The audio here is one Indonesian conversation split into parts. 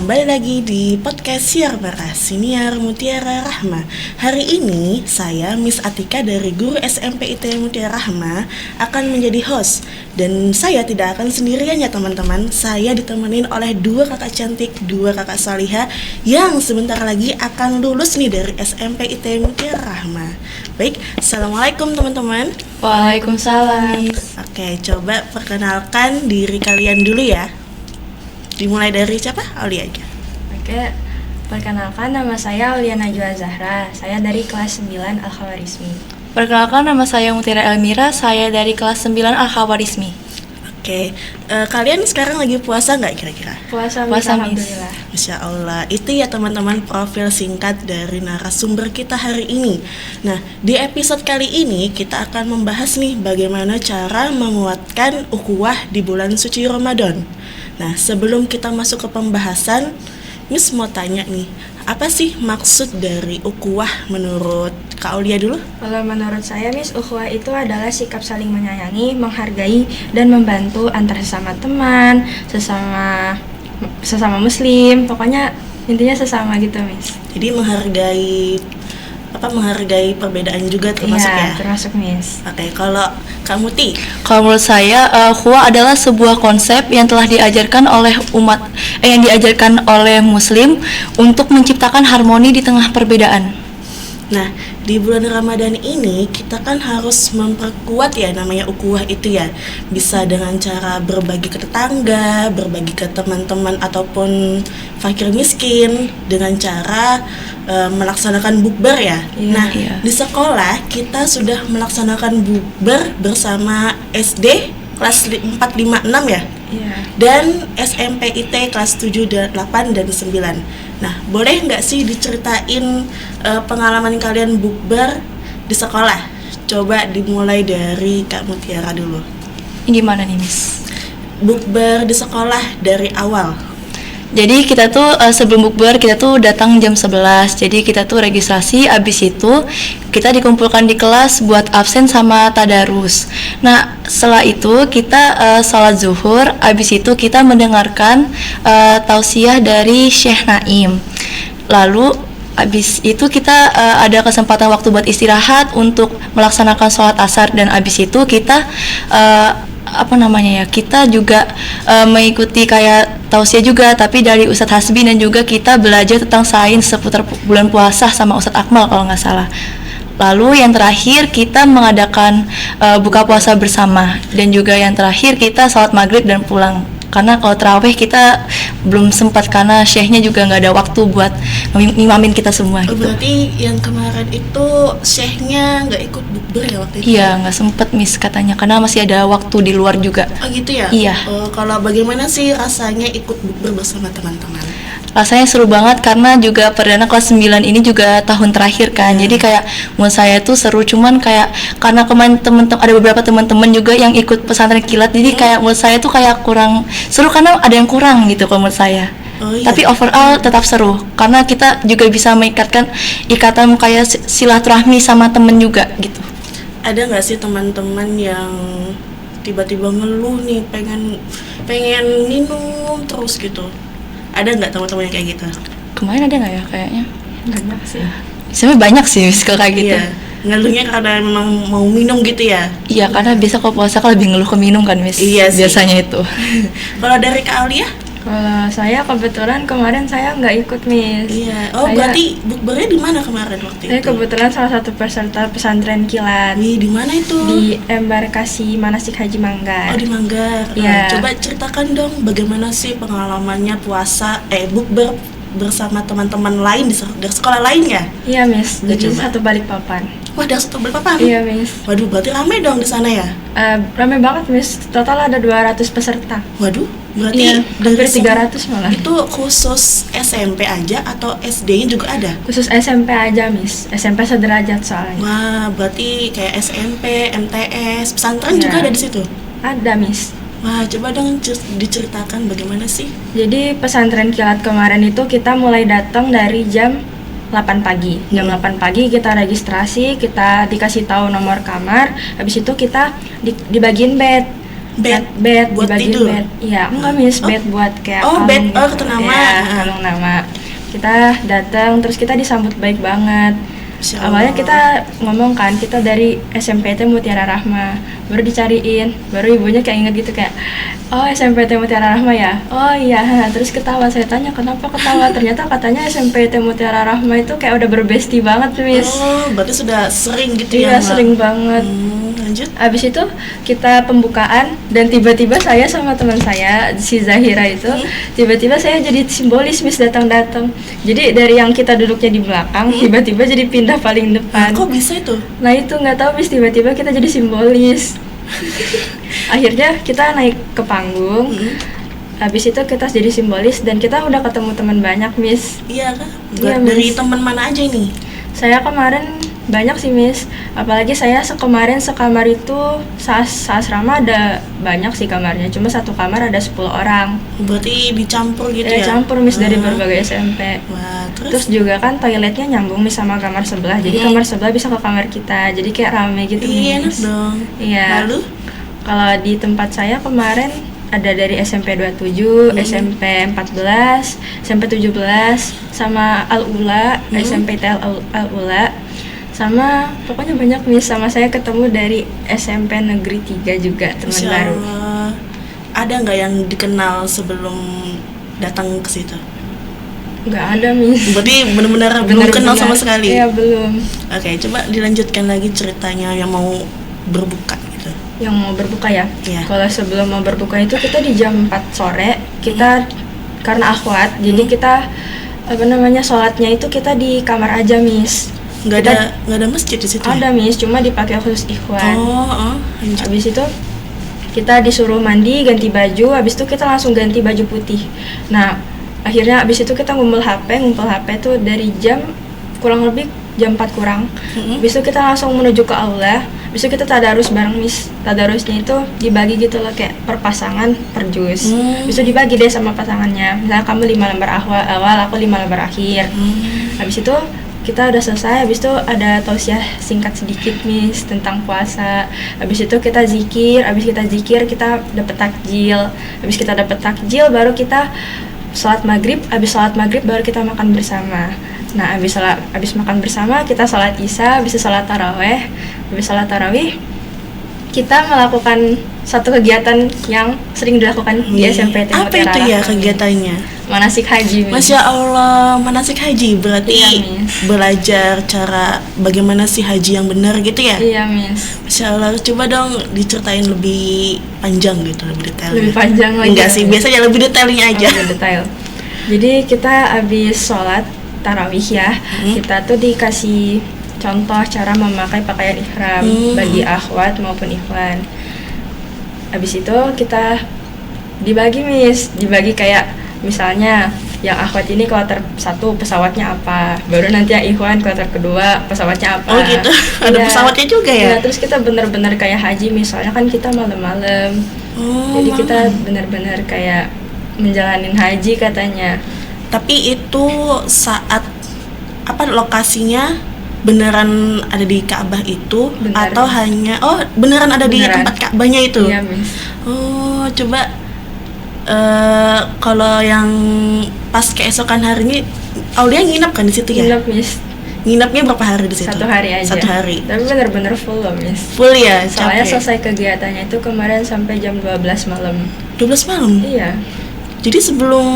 kembali lagi di podcast Siar Bara Siniar Mutiara Rahma. Hari ini saya Miss Atika dari Guru SMP IT Mutiara Rahma akan menjadi host. Dan saya tidak akan sendirian ya teman-teman. Saya ditemenin oleh dua kakak cantik, dua kakak salihah yang sebentar lagi akan lulus nih dari SMP IT Mutiara Rahma. Baik, assalamualaikum teman-teman. Waalaikumsalam. Oke, coba perkenalkan diri kalian dulu ya. Dimulai dari siapa? Aulia aja. Oke, perkenalkan nama saya Aulia Najwa Zahra. Saya dari kelas 9 Al-Khawarizmi. Perkenalkan nama saya Mutiara Elmira, saya dari kelas 9 Al-Khawarizmi. Oke, kalian sekarang lagi puasa nggak kira-kira? Puasa, Miss. alhamdulillah. Masya Allah, itu ya teman-teman profil singkat dari narasumber kita hari ini. Nah, di episode kali ini kita akan membahas nih bagaimana cara menguatkan ukhuwah di bulan suci Ramadan. Nah, sebelum kita masuk ke pembahasan, Miss mau tanya nih, apa sih maksud dari ukhuwah menurut Kak Aulia dulu? Kalau menurut saya, Miss, ukhuwah itu adalah sikap saling menyayangi, menghargai, dan membantu antar sesama teman, sesama muslim. Pokoknya intinya sesama gitu, Miss. Jadi menghargai perbedaan juga termasuk ya? Iya, termasuk, Miss. Oke, kalau Kak Muti? Kalau menurut saya, ukhuwah adalah sebuah konsep yang telah diajarkan oleh yang diajarkan oleh Muslim untuk menciptakan harmoni di tengah perbedaan. Nah, di bulan Ramadan ini kita kan harus memperkuat ya namanya ukhuwah itu ya. Bisa dengan cara berbagi ke tetangga, berbagi ke teman-teman ataupun fakir miskin dengan cara melaksanakan bukber ya. Iya, Nah, iya. di sekolah kita sudah melaksanakan bukber bersama SD kelas 4, 5, 6 ya. Iya. Dan SMP IT kelas 7, 8, dan 9. Nah, boleh nggak sih diceritain pengalaman kalian bukber di sekolah? Coba dimulai dari Kak Mutiara dulu. Ini gimana nih, Miss? Bukber di sekolah dari awal. Jadi kita tuh sebelum bukber kita tuh datang jam 11. Jadi kita tuh registrasi, abis itu kita dikumpulkan di kelas buat absen sama tadarus. Nah, setelah itu kita sholat zuhur, abis itu kita mendengarkan tausiah dari Syekh Naim. Lalu abis itu kita ada kesempatan waktu buat istirahat untuk melaksanakan sholat asar, dan abis itu kita kita juga mengikuti kayak tausiah juga, tapi dari Ustadz Hasbi, dan juga kita belajar tentang sains seputar bulan puasa sama Ustadz Akmal kalau nggak salah. Lalu yang terakhir kita mengadakan buka puasa bersama, dan juga yang terakhir kita sholat maghrib dan pulang. Karena kalau tarawih kita belum sempat karena syekhnya juga nggak ada waktu buat ngimamin kita semua gitu. Berarti yang kemarin itu syekhnya nggak ikut bukber ya waktu itu? Iya, nggak sempet, Miss, katanya karena masih ada waktu di luar juga. Oh gitu ya? Iya. Kalau bagaimana sih rasanya ikut bukber bersama teman-teman? Rasanya seru banget karena juga perdana kelas 9 ini juga tahun terakhir kan. Jadi kayak menurut saya tuh seru, cuman kayak karena kemarin ada beberapa teman-teman juga yang ikut pesantren kilat. Jadi kayak menurut saya tuh kayak kurang seru karena ada yang kurang gitu kalau menurut saya. Oh, iya. Tapi overall tetap seru karena kita juga bisa mengikatkan ikatan kayak silaturahmi sama temen juga gitu. Ada nggak sih teman-teman yang tiba-tiba ngeluh nih pengen minum terus gitu? Ada nggak teman-teman yang kayak gitu? Kemarin ada nggak ya kayaknya? Banyak sih. Sebenarnya banyak sih, Miss, kalau kayak gitu. Iya, ngeluhnya karena memang mau minum gitu ya? Iya, karena biasa kalau puasa kan lebih ngeluh ke minum kan, Miss. Iya sih. Biasanya itu. Kalau dari Kak Aulia? Kalau saya kebetulan kemarin saya nggak ikut, Miss. Iya. Oh, berarti bukbernya di mana kemarin waktu Saya itu? kebetulan salah satu peserta pesantren kilat Di mana itu? di embarkasi Manasik Haji Manggar. Oh, di Manggar. Iya. Coba ceritakan dong bagaimana sih pengalamannya bukber bersama teman-teman lain dari sekolah lain ya? Iya, Miss. Udah Jadi coba? satu Balikpapan. Wah, dari satu Balikpapan? Iya, Miss. Waduh, berarti ramai dong di sana ya? Ramai banget, Miss. Total ada 200 peserta. Waduh, berarti Iya, hampir semua- 300 malah. Itu khusus SMP aja atau SD-nya juga ada? Khusus SMP aja, Miss. SMP sederajat soalnya. Wah, berarti kayak SMP, MTS, pesantren Iya. juga ada di situ? Ada, Miss. Wah, coba dong diceritakan bagaimana sih? Jadi pesantren kilat kemarin itu kita mulai datang dari jam 8 pagi. Jam 8 pagi kita registrasi, kita dikasih tahu nomor kamar. Habis itu kita dibagiin bed. bed buat dibagiin tidur? bed. Iya, enggak Miss, bed buat kayak Oh, bed. kalung Oh, gitu. kartu nama. Iya, kalung nama. Kita datang terus kita disambut baik banget. Masya Allah. Awalnya kita ngomong kan, kita dari SMPT Mutiara Rahma. Baru dicariin, baru ibunya kayak inget gitu kayak, oh SMPT Mutiara Rahma ya? Oh iya, terus ketawa. Saya tanya kenapa ketawa, ternyata katanya SMPT Mutiara Rahma itu kayak udah berbesti banget Miss. Oh, berarti sudah sering gitu ya, Iya, Mbak? sering banget. Lanjut. Abis itu kita pembukaan dan tiba-tiba saya sama teman saya si Zahira itu tiba-tiba saya jadi simbolis Miss datang-datang. Jadi dari yang kita duduknya di belakang tiba-tiba jadi pindah paling depan. Kok bisa itu? Nah itu nggak tahu Miss, tiba-tiba kita jadi simbolis. Akhirnya kita naik ke panggung. Habis itu kita jadi simbolis dan kita udah ketemu teman banyak Miss. Iya kan? Iya, Dari Miss. teman mana aja ini? Saya kemarin banyak sih Miss, apalagi saya kemarin sekamar itu seasrama ada banyak sih kamarnya, cuma satu kamar ada 10 orang. Berarti dicampur gitu ya? Campur Miss dari berbagai SMP. Wah, Terus juga kan toiletnya nyambung Miss sama kamar sebelah, jadi kamar sebelah bisa ke kamar kita, jadi kayak rame gitu Iya, enak Miss. dong. Iya. Lalu? Kalau di tempat saya kemarin ada dari SMP 27, SMP 14, SMP 17, sama Al-Ula, SMP Al-Ula, sama pokoknya banyak Miss. Sama saya ketemu dari SMP Negeri 3 juga, teman Masya baru. Allah. Ada nggak yang dikenal sebelum datang ke situ? Nggak ada Miss. Berarti benar-benar belum kenal sama sekali. Iya belum. Oke, coba dilanjutkan lagi ceritanya yang mau berbuka gitu. Yang mau berbuka ya? Iya. Kalau sebelum mau berbuka itu kita di jam 4 sore, kita karena akhwat, jadi kita sholatnya itu kita di kamar aja Miss. Nggak ada masjid di situ ya? Ada Miss, cuma dipakai khusus ikhwan. Lanjut. Habis itu kita disuruh mandi, ganti baju, habis itu kita langsung ganti baju putih. Nah, akhirnya habis itu kita ngumpul HP tuh dari jam kurang lebih jam 4 kurang. Habis itu kita langsung menuju ke aula. Habis itu kita tadarus bareng Miss. Tadarusnya itu dibagi gitu loh kayak per pasangan, per juz. Habis itu dibagi deh sama pasangannya. Misalnya kamu 5 lembar awal, aku 5 lembar akhir. Habis itu kita udah selesai, habis itu ada tausiah singkat sedikit Miss tentang puasa. Habis itu kita zikir, kita dapat takjil. Habis kita dapat takjil baru kita sholat maghrib, habis sholat maghrib baru kita makan bersama. Nah, habis makan bersama kita sholat isya, habis sholat taraweh. Habis sholat tarawih kita melakukan satu kegiatan yang sering dilakukan di SMPT Apa Mutiara itu ya Rahma. kegiatannya? Manasik haji Miss. Masya Allah, manasik haji berarti Iya, Miss. belajar cara bagaimana sih haji yang benar gitu ya? Iya Miss. Masya Allah, coba dong diceritain lebih panjang gitu, lebih detail. Lebih panjang lagi. Enggak sih, biasanya lebih detailnya aja. Lebih detail. Jadi kita habis sholat tarawih ya, kita tuh dikasih contoh cara memakai pakaian ihram bagi akhwat maupun ikhwan. Habis itu kita dibagi Miss, dibagi kayak misalnya yang akhwat ini kloter 1 pesawatnya apa, baru nanti yang ikhwan kloter kedua pesawatnya apa. Oh gitu, ada Iya. pesawatnya juga ya? Iya, terus kita bener-bener kayak haji misalnya kan kita malam-malam. Jadi kita bener-bener kayak menjalanin haji katanya. Tapi itu saat lokasinya beneran ada di Ka'bah itu Bener. atau hanya beneran ada di Beneran. tempat Ka'bahnya itu? Iya Miss. Oh, coba kalau yang pas keesokan harinya Aulia nginap kan di situ ya? Nginep Miss. Nginapnya berapa hari di situ? 1 hari aja. 1 hari. Tapi bener-bener full loh Miss. Full ya, Soalnya capek. selesai kegiatannya itu kemarin sampai jam 12 malam. 12 malam. Iya. Jadi sebelum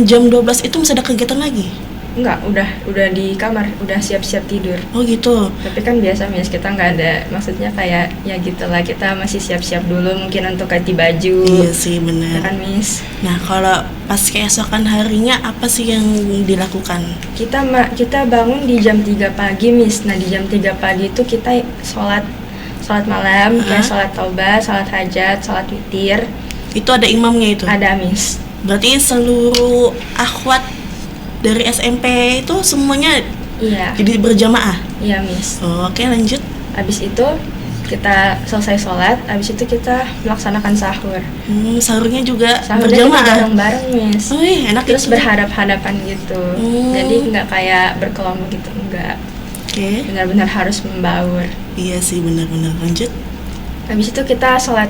jam 12 itu masih ada kegiatan lagi? Enggak, udah di kamar, udah siap-siap tidur. Oh gitu. Tapi kan biasa Miss, kita nggak ada, maksudnya kayak ya gitulah, kita masih siap-siap dulu mungkin untuk ganti baju. Iya sih, Ya benar. kan Miss. Nah, kalau pas keesokan harinya apa sih yang dilakukan? Kita bangun di jam 3 pagi Miss. Nah, di jam 3 pagi itu kita sholat malam, kayak sholat taubah, sholat hajat, sholat witir. Itu ada imamnya itu? Ada Miss. Berarti seluruh akhwat dari SMP itu semuanya Iya. jadi berjamaah? Iya Miss. Oh, oke, lanjut. Habis itu kita selesai sholat, habis itu kita melaksanakan sahur. Sahurnya juga Sahurnya kita berjamaah? bareng-bareng Miss. Oh iya, enak Terus itu. berhadap-hadapan gitu. Jadi nggak kayak berkelompok gitu, enggak. Oke. Benar-benar harus membaur. Iya sih, benar-benar. Lanjut. Habis itu kita sholat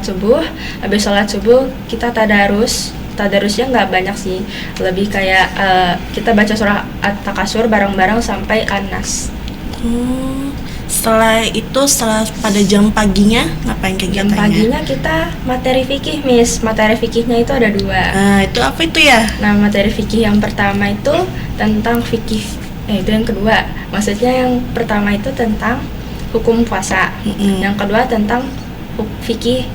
subuh. Habis sholat subuh kita tadarusnya nggak banyak sih, lebih kayak kita baca surah At-Takasur bareng-bareng sampai An-Nas. Setelah pada jam paginya ngapain Jam kegiatannya? paginya kita materi fikih, Miss. Materi fikihnya itu ada 2. Nah, itu apa itu ya? Nah, materi fikih yang pertama itu tentang fikih. Itu yang kedua. Maksudnya yang pertama itu tentang hukum puasa. Yang kedua tentang fikih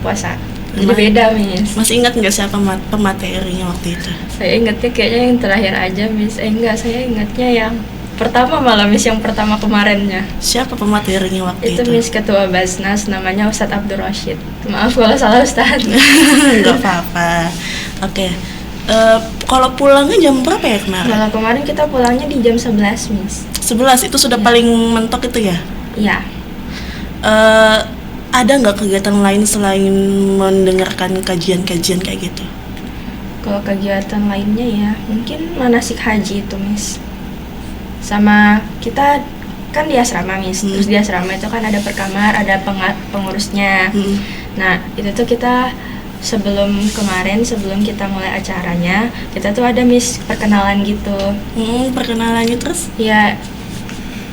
puasa. Jadi beda, Miss. Masih ingat nggak siapa pematerinya waktu itu? Saya ingatnya kayaknya yang terakhir aja, Miss. Enggak, saya ingatnya yang pertama malah, Miss, yang pertama kemarinnya. Siapa pematerinya waktu Itu itu? Miss Ketua Basnas, namanya Ustadz Abdul Rashid. Maaf kalau salah, Ustadz. Nggak apa-apa. Oke. Kalau pulangnya jam berapa ya kemarin? Malah kemarin kita pulangnya di jam 11, Miss. 11 itu sudah paling mentok itu ya? Iya. Ada nggak kegiatan lain selain mendengarkan kajian-kajian kayak gitu? Kalau kegiatan lainnya ya, mungkin manasik haji itu, Miss. Sama kita kan di asrama, Miss. Terus di asrama itu kan ada perkamar, ada pengurusnya. Nah, itu tuh kita sebelum kita mulai acaranya, kita tuh ada, Miss, perkenalan gitu. Perkenalannya terus? Ya,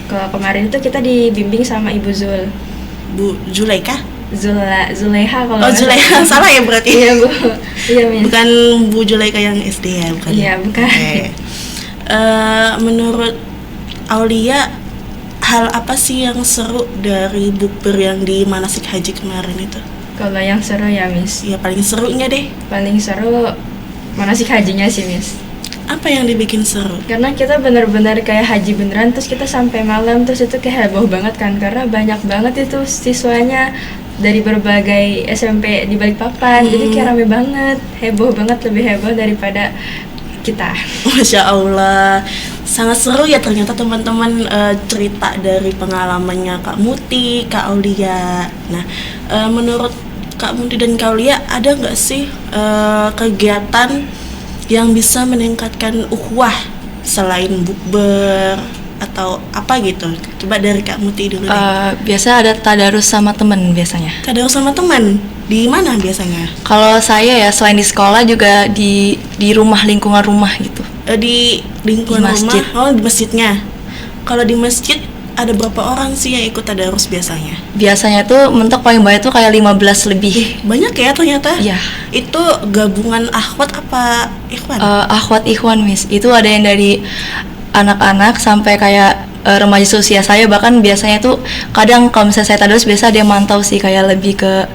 kemarin itu kita dibimbing sama Ibu Zul. Bu Zulaika? Zuleha kalau nggak Zulaika, salah ya berarti? Iya, Bu. Iya, Miss. Bukan Bu Zulaika yang SD ya, bukan? Iya, bukan. Okay. Menurut Aulia, hal apa sih yang seru dari bukber yang di manasik haji kemarin itu? Kalau yang seru ya, Miss. Ya paling serunya deh. Paling seru manasik hajinya sih, Miss. Apa yang dibikin seru? Karena kita benar-benar kayak haji beneran, terus kita sampai malam, terus itu kayak heboh banget kan, karena banyak banget itu siswanya dari berbagai SMP di Balikpapan. Jadi kayak rame banget, heboh banget, lebih heboh daripada kita. Masya Allah, sangat seru ya ternyata teman-teman, cerita dari pengalamannya Kak Muti, Kak Aulia. Nah, menurut Kak Muti dan Kak Aulia, ada nggak sih kegiatan yang bisa meningkatkan ukhuwah selain bukber atau apa gitu? Coba dari Kak Muti dulu deh. Biasa ada tadarus sama temen biasanya. Tadarus sama teman di mana biasanya? Kalau saya ya selain di sekolah juga di rumah, lingkungan rumah gitu. Di lingkungan Di masjid. rumah. Oh, di masjidnya. Kalau di masjid ada berapa orang sih yang ikut tadarus biasanya? Biasanya tuh mentok paling banyak tuh kayak 15 lebih. Banyak ya ternyata. Iya. Itu gabungan akhwat apa ikhwan? Akhwat ikhwan, Miss. Itu ada yang dari anak-anak sampai kayak remaja usia saya, bahkan biasanya tuh kadang kalau misalnya saya tadarus biasa ada yang mantau sih, kayak lebih ke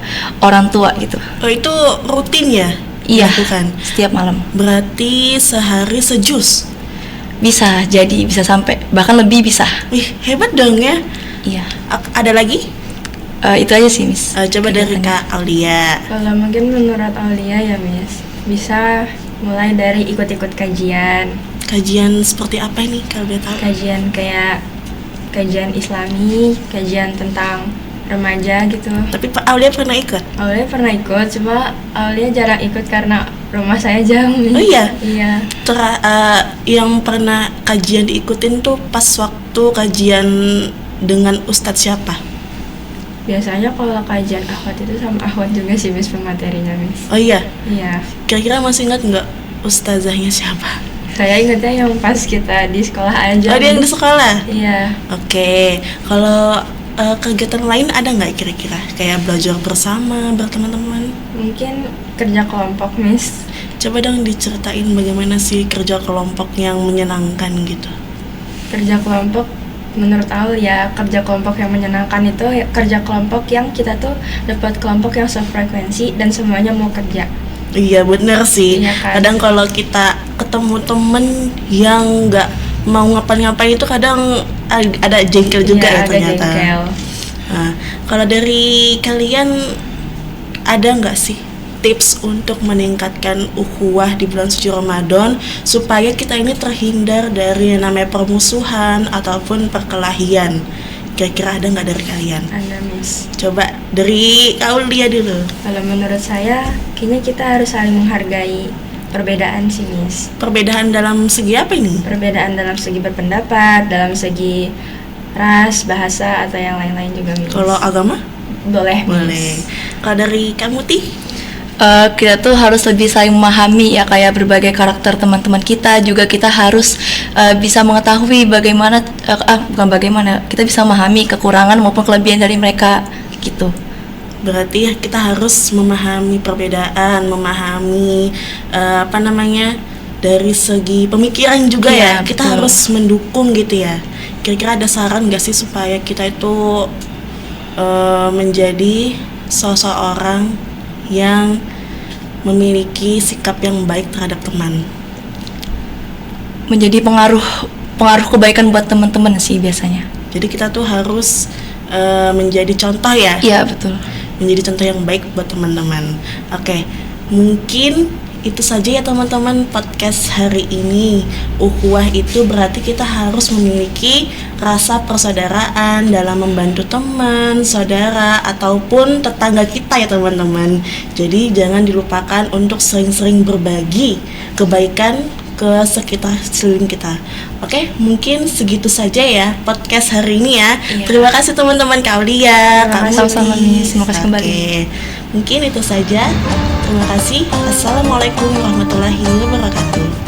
orang tua gitu. Oh, itu rutin ya? Iya, Bukan. setiap malam. Berarti sehari sejus. Bisa jadi, bisa sampai bahkan lebih bisa. Wih, hebat dong ya. Iya. Ada lagi? Itu aja sih, Miss. Coba dari Kegiatannya. Kak Aulia. Kalau mungkin menurut Aulia ya, Miss, bisa mulai dari ikut-ikut kajian. Kajian seperti apa ini kalau boleh tahu? Kajian kayak kajian Islami, kajian tentang remaja gitu. Tapi Pak Aulia pernah ikut? Aulia pernah ikut, cuma Aulia jarang ikut karena rumah saya jauh. Oh iya? Iya. Yang pernah kajian diikutin tuh pas waktu kajian dengan Ustadz siapa? Biasanya kalau kajian akhwat itu sama akhwat juga sih, Miss, pematerinya, Miss. Oh iya? Iya. Kira-kira masih ingat nggak ustazahnya siapa? Saya ingatnya yang pas kita di sekolah aja. Oh, dia yang di Miss. sekolah? Iya. Oke. Kalau kegiatan lain ada nggak kira-kira? Kayak belajar bersama berteman-teman? Mungkin kerja kelompok, Miss. Coba dong diceritain bagaimana sih kerja kelompok yang menyenangkan gitu. Kerja kelompok menurut Aulia, kerja kelompok yang menyenangkan itu ya, kerja kelompok yang kita tuh dapat kelompok yang sefrekuensi dan semuanya mau kerja. Iya bener sih. Iya kan? Kadang kalau kita ketemu temen yang nggak mau ngapain-ngapain itu kadang ada jengkel juga Iya, ya ada ternyata. jengkel. Nah, kalau dari kalian ada nggak sih tips untuk meningkatkan ukhuwah di bulan suci Ramadan supaya kita ini terhindar dari yang namanya permusuhan ataupun perkelahian? Kira-kira ada nggak dari kalian? Ada, Miss. Coba dari Aulia dulu. Kalau menurut saya, kayaknya kita harus saling menghargai perbedaan sih, Miss. Perbedaan dalam segi apa ini? Perbedaan dalam segi berpendapat, dalam segi ras, bahasa, atau yang lain-lain juga, Miss. Kalau agama? Boleh. Boleh. Kalau dari kamu Ti? Kita tuh harus lebih saling memahami ya, kayak berbagai karakter teman-teman kita. Juga kita harus bisa mengetahui bagaimana bukan bagaimana, kita bisa memahami kekurangan maupun kelebihan dari mereka gitu. Berarti kita harus memahami perbedaan, memahami dari segi pemikiran juga Iya, ya. Kita betul. harus mendukung gitu ya. Kira-kira ada saran nggak sih supaya kita itu menjadi seseorang yang memiliki sikap yang baik terhadap teman? Menjadi pengaruh kebaikan buat teman-teman sih biasanya. Jadi kita tuh harus menjadi contoh ya. Iya, betul. Menjadi contoh yang baik buat teman-teman. Oke, mungkin itu saja ya teman-teman podcast hari ini. Ukhuwah itu berarti kita harus memiliki rasa persaudaraan dalam membantu teman, saudara, ataupun tetangga kita ya teman-teman. Jadi jangan dilupakan untuk sering-sering berbagi kebaikan ke sekitar sekeliling kita. Oke, mungkin segitu saja ya podcast hari ini ya. Iya. Terima kasih teman-teman Kaulia, Terima Kak kasih. Sama-sama, Miss. Terima kasih kembali. Oke, mungkin itu saja. Terima kasih. Assalamualaikum warahmatullahi wabarakatuh.